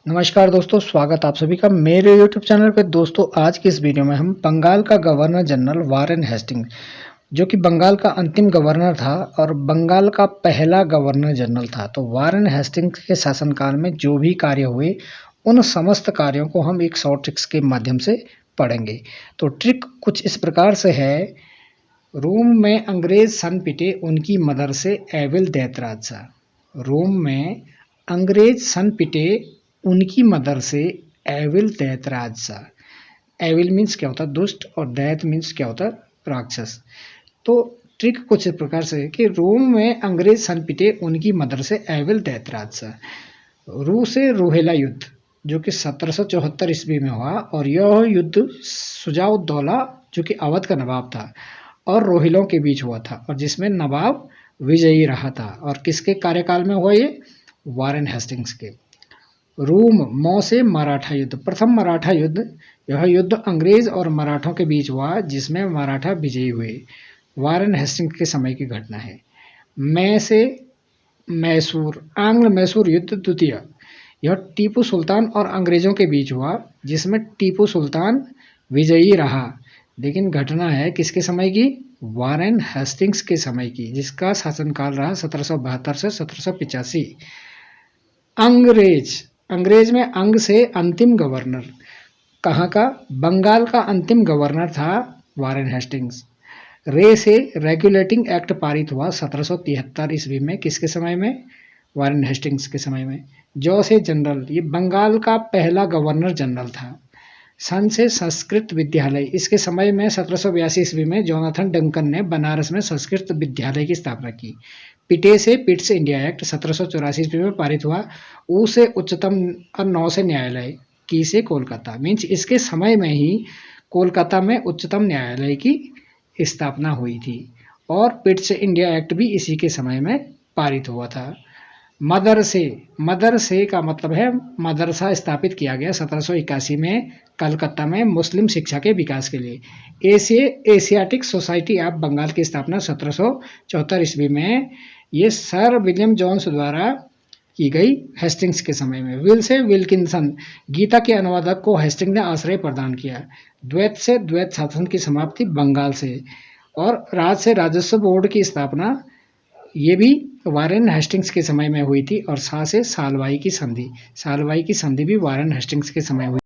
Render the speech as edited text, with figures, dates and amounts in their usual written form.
नमस्कार दोस्तों, स्वागत आप सभी का मेरे YouTube चैनल पे। दोस्तों, आज की इस वीडियो में हम बंगाल का गवर्नर जनरल वारेन हेस्टिंग्स, जो कि बंगाल का अंतिम गवर्नर था और बंगाल का पहला गवर्नर जनरल था। तो वारेन हेस्टिंग्स के शासनकाल में जो भी कार्य हुए, उन समस्त कार्यों को हम एक शॉर्ट ट्रिक्स के माध्यम से पढ़ेंगे। तो ट्रिक कुछ इस प्रकार से है। रोम में अंग्रेज सन पिटे, उनकी मदर से एविल दैतराज सा। रोम में अंग्रेज सन पिटे, उनकी मदर से एविल दैतराज सा। एविल मीन्स क्या होता है? दुष्ट, और दैत मीन्स क्या होता है? राक्षस। तो ट्रिक कुछ इस प्रकार से है कि रोम में अंग्रेज सन पिटे, उनकी मदर से एविल दैतराज सा। रू से रोहेला युद्ध, जो कि 1774 ईस्वी में हुआ, और यह युद्ध सुजाउद्दौला, जो कि अवध का नवाब था, और रोहिलों के बीच हुआ था, और जिसमें नवाब विजयी रहा था। और किसके कार्यकाल में हुआ ये? वारेन हेस्टिंग्स के। रूम मौ से मराठा युद्ध, प्रथम मराठा युद्ध। यह युद्ध अंग्रेज और मराठों के बीच हुआ, जिसमें मराठा विजयी हुए। वारेन हेस्टिंग्स के समय की घटना है। मै से मैसूर, आंग्ल मैसूर युद्ध द्वितीय। यह टीपू सुल्तान और अंग्रेजों के बीच हुआ, जिसमें टीपू सुल्तान विजयी रहा। लेकिन घटना है किसके समय की? वारेन हेस्टिंग्स के समय की, जिसका शासनकाल रहा 1772 से 1785। अंग्रेज, अंग्रेज में अंग से अंतिम गवर्नर। कहाँ का? बंगाल का अंतिम गवर्नर था वारेन हेस्टिंग्स। रे से रेगुलेटिंग एक्ट पारित हुआ 1773 ईस्वी में। किसके समय में? वारेन हेस्टिंग्स के समय में। जौ से जनरल, ये बंगाल का पहला गवर्नर जनरल था। सन से संस्कृत विद्यालय, इसके समय में 1782 ईस्वी में जोनाथन डंकन ने बनारस में संस्कृत विद्यालय की स्थापना की। पिटे से पिट्स इंडिया एक्ट 1784 ईस्वी में पारित हुआ। ऊ से उच्चतम, और नौ से न्यायालय, की से कोलकाता। मीन्स इसके समय में ही कोलकाता में उच्चतम न्यायालय की स्थापना हुई थी, और पिट्स इंडिया एक्ट भी इसी के समय में पारित हुआ था। मदरसे, मदरसे का मतलब है मदरसा स्थापित किया गया 1781 में कलकत्ता में मुस्लिम शिक्षा के विकास के लिए। एशियाटिक सोसाइटी ऑफ बंगाल की स्थापना 1774 ईस्वी में, ये सर विलियम जोन्स द्वारा की गई हेस्टिंग्स के समय में। विल से विल्किंसन, गीता के अनुवादक को हेस्टिंग्स ने आश्रय प्रदान किया। द्वैत से द्वैत शासन की समाप्ति बंगाल से, और राज से राजस्व बोर्ड की स्थापना, ये भी वारेन हेस्टिंग्स के समय में हुई थी। और सा से सालवाई की संधि, सालवाई की संधि भी वारेन हेस्टिंग्स के समय हुई।